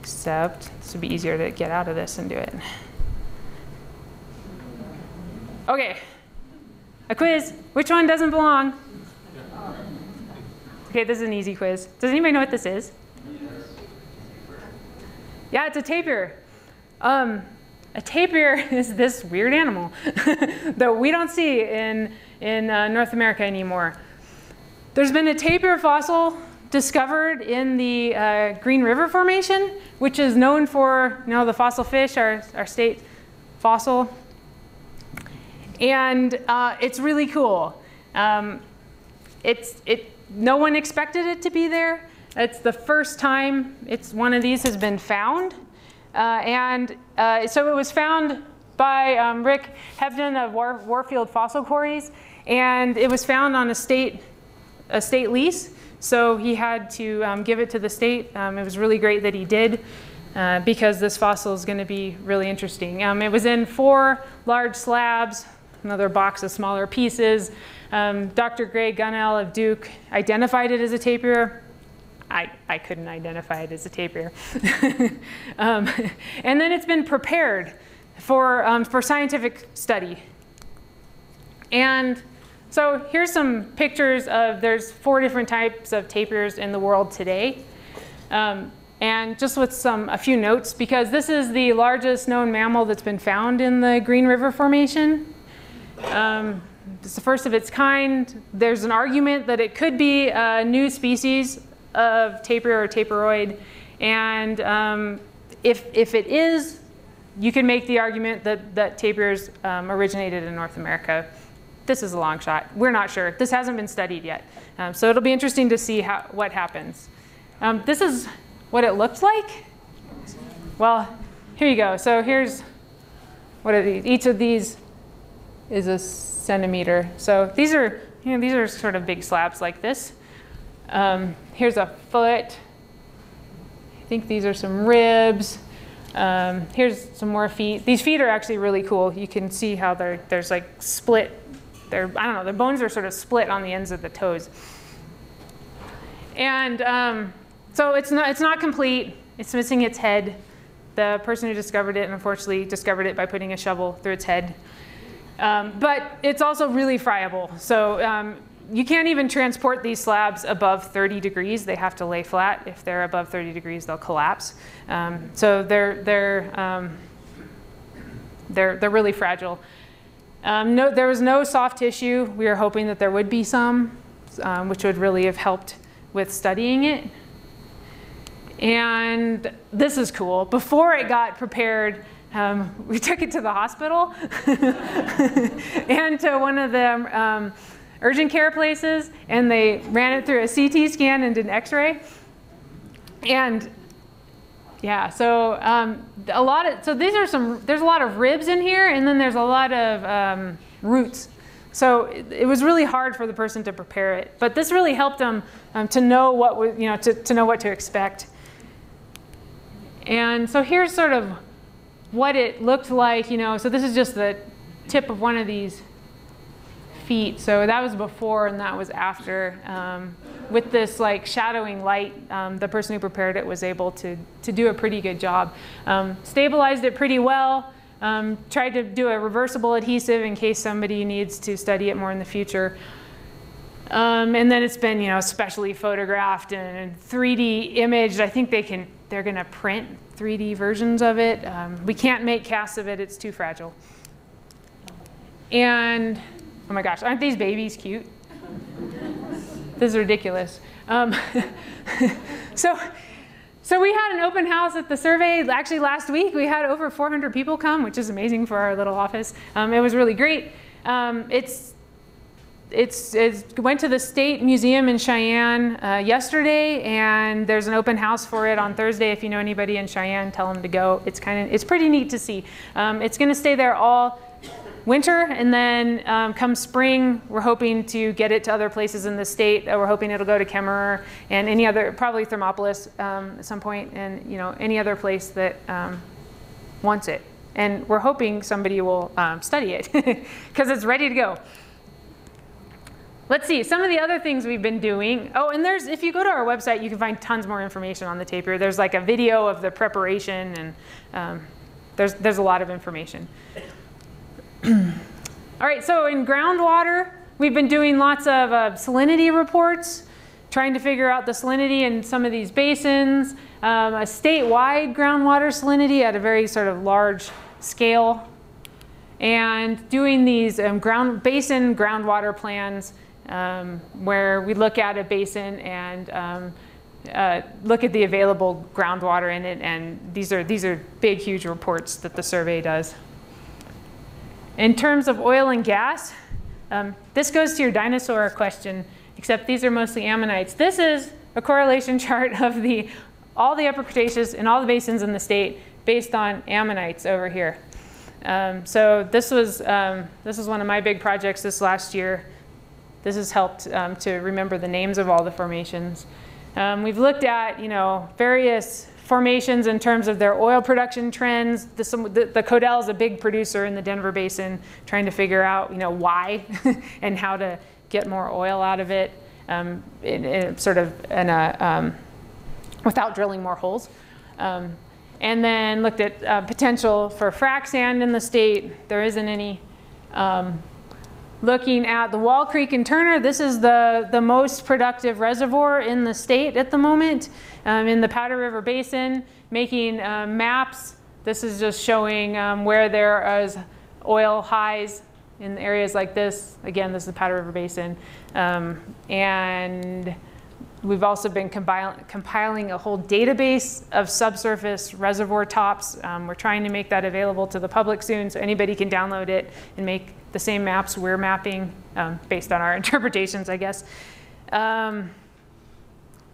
Except this would be easier to get out of this and do it. Okay, a quiz. Which one doesn't belong? Okay, this is an easy quiz. Does anybody know what this is? Yeah, it's a tapir. A tapir is this weird animal that we don't see in North America anymore. There's been a tapir fossil discovered in the Green River Formation, which is known for the fossil fish, our state fossil. And it's really cool. No one expected it to be there. It's the first time one of these has been found. So it was found by Rick Hebden of Warfield Fossil Quarries, and it was found on a state lease. So he had to give it to the state. It was really great that he did, because this fossil is going to be really interesting. It was in 4 large slabs, another box of smaller pieces. Dr. Gray Gunnell of Duke identified it as a tapir. I couldn't identify it as a tapir. And then it's been prepared for scientific study. And so here's some pictures of, there's 4 different types of tapirs in the world today. And just with a few notes, because this is the largest known mammal that's been found in the Green River Formation. It's the first of its kind. There's an argument that it could be a new species of tapir or tapiroid. And if it is, you can make the argument that tapirs originated in North America. This is a long shot. We're not sure. This hasn't been studied yet. So it'll be interesting to see what happens. This is what it looked like. Well, here you go. So here's, what are these? Each of these is a centimeter. So these are, these are sort of big slabs like this. Here's a foot. I think these are some ribs. Here's some more feet. These feet are actually really cool. You can see how there's like split. I don't know, the bones are sort of split on the ends of the toes. And so it's not complete. It's missing its head. The person who discovered it, unfortunately, discovered it by putting a shovel through its head. But it's also really friable. So you can't even transport these slabs above 30 degrees. They have to lay flat. If they're above 30 degrees, they'll collapse. So they're really fragile. There was no soft tissue. We were hoping that there would be some, which would really have helped with studying it. And this is cool. Before it got prepared, we took it to the hospital and to one of the urgent care places, and they ran it through a CT scan and did an X-ray. And yeah, so there's a lot of ribs in here, and then there's a lot of roots. So it was really hard for the person to prepare it, but this really helped them to know what to know what to expect. And so here's sort of what it looked like. So this is just the tip of one of these feet. So that was before, and that was after. With this like shadowing light, the person who prepared it was able to do a pretty good job. Stabilized it pretty well. Tried to do a reversible adhesive in case somebody needs to study it more in the future. And then it's been specially photographed and 3D imaged. I think they're going to print 3D versions of it. We can't make casts of it. It's too fragile. And oh my gosh, aren't these babies cute? This is ridiculous. So we had an open house at the survey. Actually, last week we had over 400 people come, which is amazing for our little office. It was really great. It went to the State Museum in Cheyenne yesterday, and there's an open house for it on Thursday. If you know anybody in Cheyenne, tell them to go. It's pretty neat to see. It's going to stay there all winter, and then come spring, we're hoping to get it to other places in the state. We're hoping it'll go to Kemmerer and any other, probably Thermopolis at some point, and any other place that wants it. And we're hoping somebody will study it because it's ready to go. Let's see, some of the other things we've been doing. Oh, and if you go to our website, you can find tons more information on the tapir. There's like a video of the preparation, and there's a lot of information. All right, so in groundwater, we've been doing lots of salinity reports, trying to figure out the salinity in some of these basins, a statewide groundwater salinity at a very sort of large scale, and doing these basin groundwater plans where we look at a basin and look at the available groundwater in it, and these are big, huge reports that the survey does. In terms of oil and gas, this goes to your dinosaur question, except these are mostly ammonites. This is a correlation chart of all the Upper Cretaceous in all the basins in the state based on ammonites over here. So this was one of my big projects this last year. This has helped to remember the names of all the formations. We've looked at various formations in terms of their oil production trends. The Codell is a big producer in the Denver Basin, trying to figure out why and how to get more oil out of it. Sort of in a without drilling more holes. And then looked at potential for frac sand in the state. There isn't any. Looking at the Wall Creek and Turner, this is the most productive reservoir in the state at the moment, in the Powder River Basin, making maps. This is just showing where there is oil highs in areas like this. Again, this is the Powder River Basin. And we've also been compiling a whole database of subsurface reservoir tops. We're trying to make that available to the public soon, so anybody can download it and make the same maps we're mapping based on our interpretations, I guess.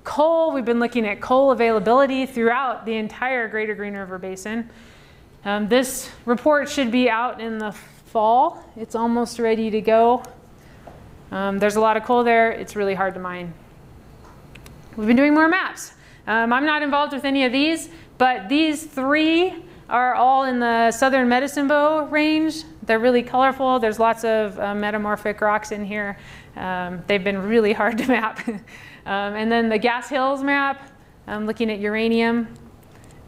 Coal, we've been looking at coal availability throughout the entire Greater Green River Basin. This report should be out in the fall. It's almost ready to go. There's a lot of coal there. It's really hard to mine. We've been doing more maps. I'm not involved with any of these, but these three are all in the southern Medicine Bow range. They're really colorful. There's lots of metamorphic rocks in here. They've been really hard to map. And then the Gas Hills map, looking at uranium.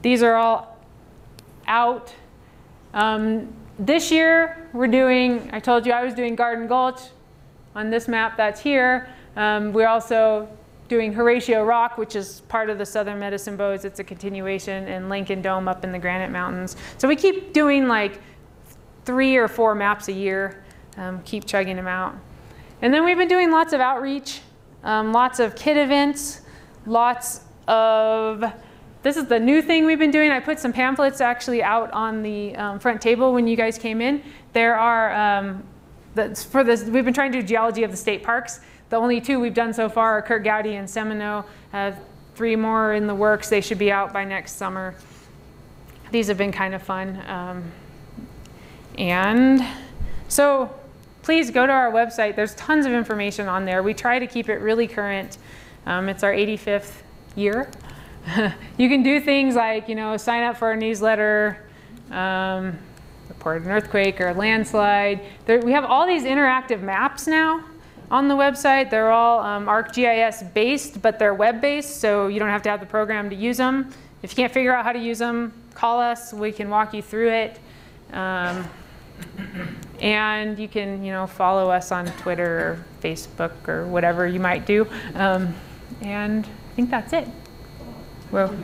These are all out. This year, we're doing, I told you I was doing Garden Gulch on this map that's here. We're also doing Horatio Rock, which is part of the southern Medicine Bows. It's a continuation, and Lincoln Dome up in the Granite Mountains. So we keep doing like 3 or 4 maps a year, keep chugging them out. And then we've been doing lots of outreach, lots of kit events, lots of, this is the new thing we've been doing. I put some pamphlets actually out on the front table when you guys came in. There are, we've been trying to do geology of the state parks. The only 2 we've done so far are Kurt Gowdy and Semino. 3 more in the works. They should be out by next summer. These have been kind of fun. And so please go to our website. There's tons of information on there. We try to keep it really current. It's our 85th year. You can do things like, sign up for our newsletter, report an earthquake or a landslide. We have all these interactive maps now on the website. They're all ArcGIS based, but they're web based, so you don't have to have the program to use them. If you can't figure out how to use them, call us. We can walk you through it. And you can, follow us on Twitter or Facebook or whatever you might do. And I think that's it. Well.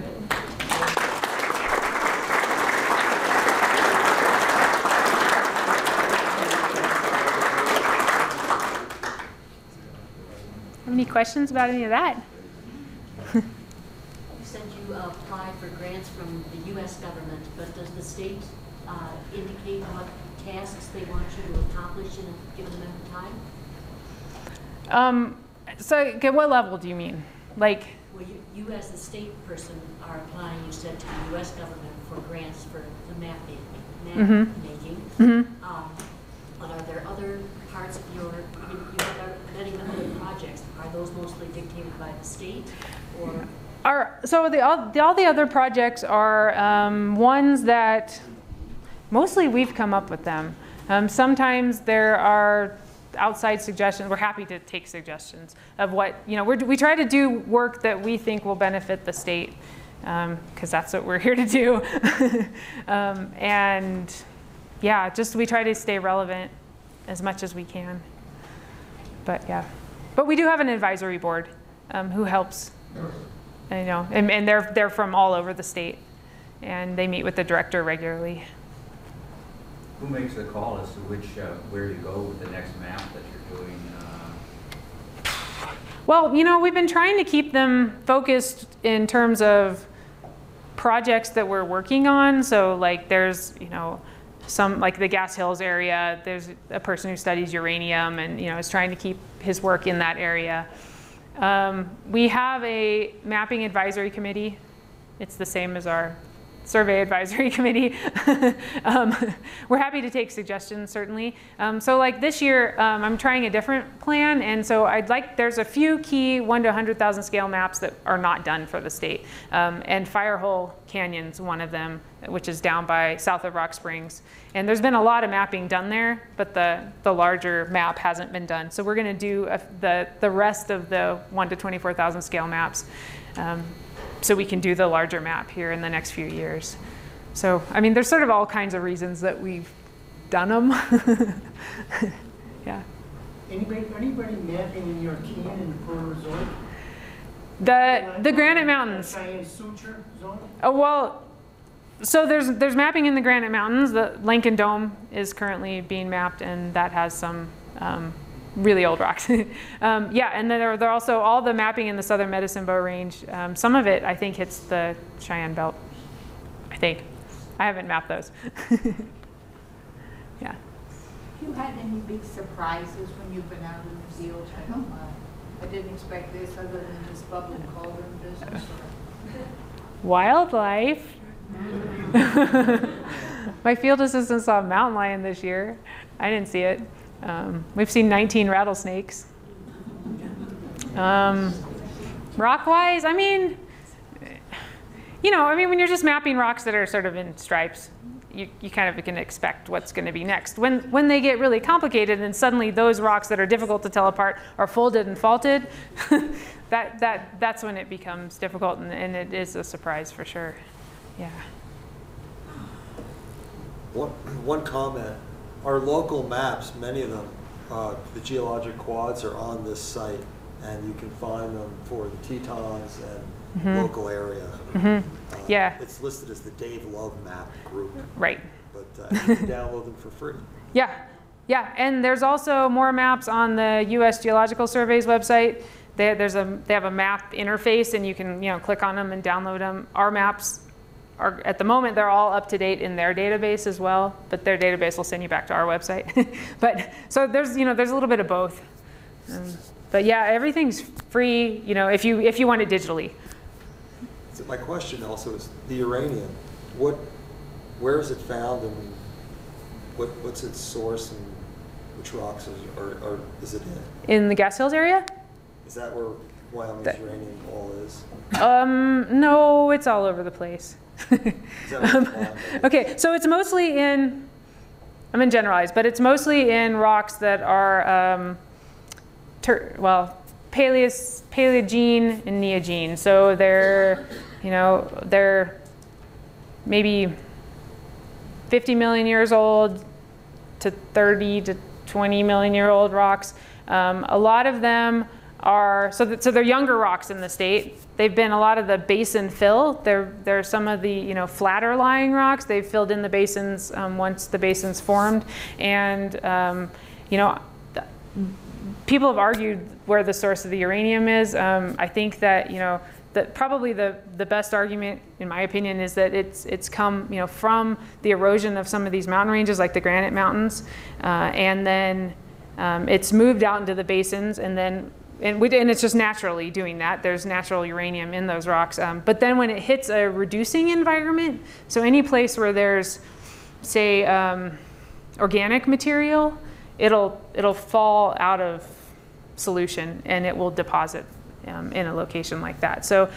Any questions about any of that? You said you applied for grants from the U.S. government, but does the state indicate what tasks they want you to accomplish in a given amount of time? So at what level do you mean? Like? Well, you as the state person are applying, you said, to the U.S. government for grants for the map making. But are there other parts of your, you have many other projects, are those mostly dictated by the state, or? So all the other projects are ones that mostly we've come up with them. Sometimes there are outside suggestions. We're happy to take suggestions of what, we try to do work that we think will benefit the state, because that's what we're here to do. And yeah, we try to stay relevant as much as we can. But yeah, but we do have an advisory board who helps. And they're from all over the state, and they meet with the director regularly. Who makes the call as to where to go with the next map that you're doing? Well, we've been trying to keep them focused in terms of projects that we're working on. So like there's, some like the Gas Hills area, there's a person who studies uranium and, is trying to keep his work in that area. We have a mapping advisory committee. It's the same as our survey advisory committee. We're happy to take suggestions, certainly. So like this year, I'm trying a different plan. And so there's a few key 1 to 100,000 scale maps that are not done for the state. And Firehole Canyon's one of them, which is down by south of Rock Springs. And there's been a lot of mapping done there, but the larger map hasn't been done. So we're going to do the rest of the 1 to 24,000 scale maps. so we can do the larger map here in the next few years. So, I mean, there's sort of all kinds of reasons that we've done them. Yeah. Anybody mapping in your Eocene and Pearl Resort? The Granite Mountains. Cheyenne Suture zone? Oh, well, so there's mapping in the Granite Mountains. The Lincoln Dome is currently being mapped, and that has some really old rocks. Yeah, and then there are also all the mapping in the Southern Medicine Bow Range. Some of it, I think, hits the Cheyenne Belt. I think. I haven't mapped those. Yeah. Have you had any big surprises when you've been out in the field? I didn't expect this other than this bubbling cauldron business. Wildlife. My field assistant saw a mountain lion this year. I didn't see it. We've seen 19 rattlesnakes. Rock-wise, I mean, when you're just mapping rocks that are sort of in stripes, you kind of can expect what's going to be next. When they get really complicated and suddenly those rocks that are difficult to tell apart are folded and faulted, that's when it becomes difficult, and it is a surprise for sure. Yeah. One comment. Our local maps, many of them, the geologic quads are on this site, and you can find them for the Tetons and local area. Yeah. It's listed as the Dave Love Map group. Right. But you can download them for free. Yeah. Yeah, and there's also more maps on the U.S. Geological Survey's website. They have a map interface, and you can click on them and download them. Our maps are, at the moment, they're all up to date in their database as well, but their database will send you back to our website. But so there's there's a little bit of both. But yeah, everything's free. If you want it digitally. So my question also is the uranium. Where is it found, and what's its source, and which rocks is it in? In the Gas Hills area? Is that where Wyoming's uranium all is? No, it's all over the place. Is that where it's found? Okay, so it's mostly I'm in generalized, but it's mostly in rocks that are Paleogene and Neogene. So they're maybe 50 million years old to 30 to 20 million year old rocks. A lot of them are, so they're younger rocks in the state. They've been a lot of the basin fill. They're some of the flatter lying rocks. They've filled in the basins once the basins formed, and people have argued where the source of the uranium is. I think that that probably the best argument, in my opinion, is that it's come from the erosion of some of these mountain ranges, like the Granite Mountains, and then it's moved out into the basins, and it's just naturally doing that. There's natural uranium in those rocks, but then when it hits a reducing environment, so any place where there's, say, organic material, it'll fall out of solution, and it will deposit in a location like that. So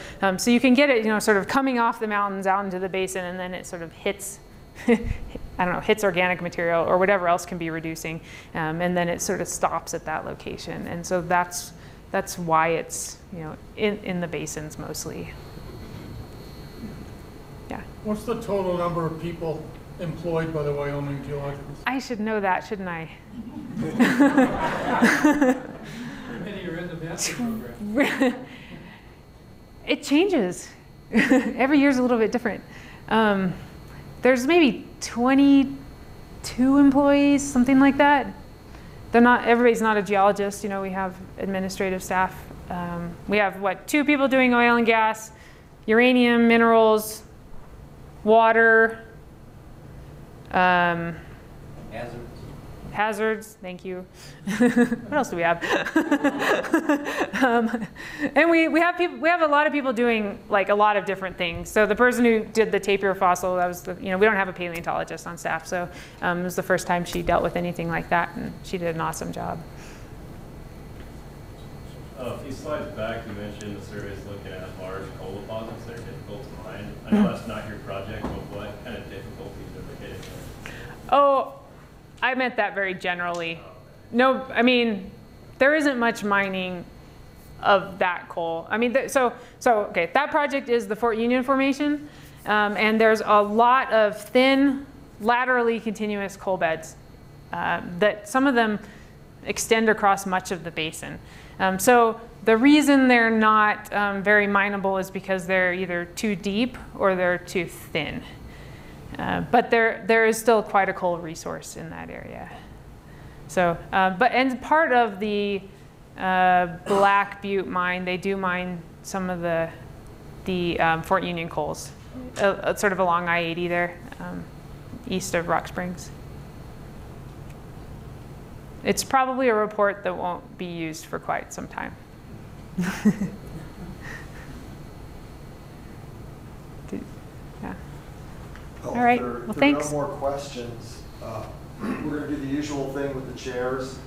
you can get it, sort of coming off the mountains out into the basin, and then it sort of hits, hits organic material or whatever else can be reducing, and then it sort of stops at that location. And so that's why it's in the basins mostly. Yeah. What's the total number of people employed by the Wyoming Geologicals? I should know that, shouldn't I? How many are in the master program? It changes. Every year's a little bit different. There's maybe 22 employees, something like that. Everybody's not a geologist. We have administrative staff. We have, 2 people doing oil and gas, uranium, minerals, water, hazards, thank you. What else do we have? And we have a lot of people doing a lot of different things. So the person who did the tapir fossil, that was we don't have a paleontologist on staff, so it was the first time she dealt with anything like that, and she did an awesome job. A few slides back, you mentioned the survey's looking at large coal deposits that are difficult to mine. I know that's not your project, but what kind of difficulties are they hitting there? Oh, I meant that very generally. No, I mean, there isn't much mining that coal. I mean, okay, that project is the Fort Union Formation, and there's a lot of thin, laterally continuous coal beds that some of them extend across much of the basin. So the reason they're not very mineable is because they're either too deep or they're too thin. But there is still quite a coal resource in that area. So, and part of the Black Butte mine, they do mine some of the Fort Union coals, sort of along I-80 there, east of Rock Springs. It's probably a report that won't be used for quite some time. Yeah. Well, all right. If Well, there are thanks. no more questions, we're going to do the usual thing with the chairs.